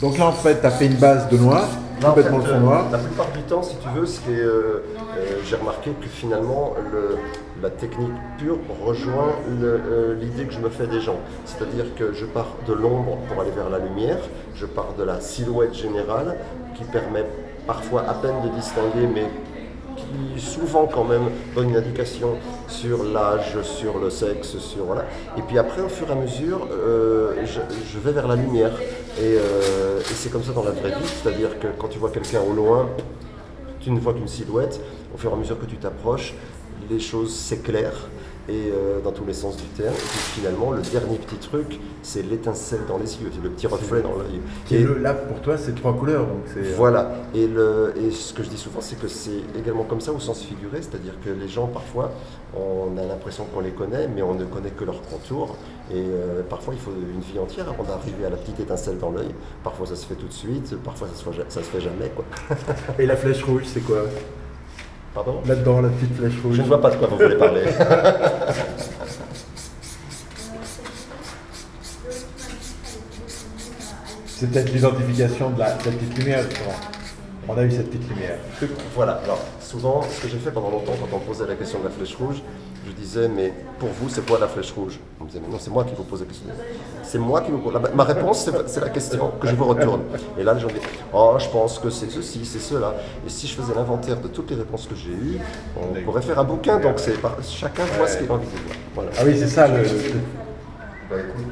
Donc là, en fait, tu as fait une base de noir, Là, en complètement fait, le fond noir. la plupart du temps, si tu veux, j'ai remarqué que finalement, la technique pure rejoint l'idée que je me fais des gens. C'est-à-dire que je pars de l'ombre pour aller vers la lumière, je pars de la silhouette générale qui permet parfois à peine de distinguer, mais qui souvent quand même donne une indication sur l'âge, sur le sexe, sur voilà. Et puis après, au fur et à mesure, je vais vers la lumière. Et c'est comme ça dans la vraie vie, c'est-à-dire que quand tu vois quelqu'un au loin, tu ne vois qu'une silhouette. Au fur et à mesure que tu t'approches, les choses s'éclairent et dans tous les sens du terme. Et puis finalement, le dernier petit truc, c'est l'étincelle dans les yeux, c'est le petit reflet dans l'œil. Et là, pour toi, c'est 3 couleurs. Donc voilà. Et ce que je dis souvent, c'est que c'est également comme ça au sens figuré, c'est-à-dire que les gens, parfois, on a l'impression qu'on les connaît, mais on ne connaît que leur contour. Et parfois, il faut une vie entière avant d'arriver à la petite étincelle dans l'œil. Parfois, ça se fait tout de suite, parfois, ça se fait jamais, quoi. Et la flèche rouge, c'est quoi? Pardon? Là-dedans, la petite flèche rouge. Je ne vois pas de quoi vous voulez parler. C'est peut-être l'identification de la petite lumière, justement. On a eu cette petite lumière. Voilà, alors souvent, ce que j'ai fait pendant longtemps, quand on me posait la question de la flèche rouge, je disais, mais pour vous, c'est quoi la flèche rouge? On me disait, mais non, c'est moi qui vous pose la question. C'est moi qui vous pose. Ma réponse, c'est la question que je vous retourne. Et là, les gens disent, oh, je pense que c'est ceci, c'est cela. Et si je faisais l'inventaire de toutes les réponses que j'ai eues, on pourrait faire un bouquin, donc chacun voit ce qu'il a envie de voir. Voilà. Ah oui, c'est ça le... Bah écoute,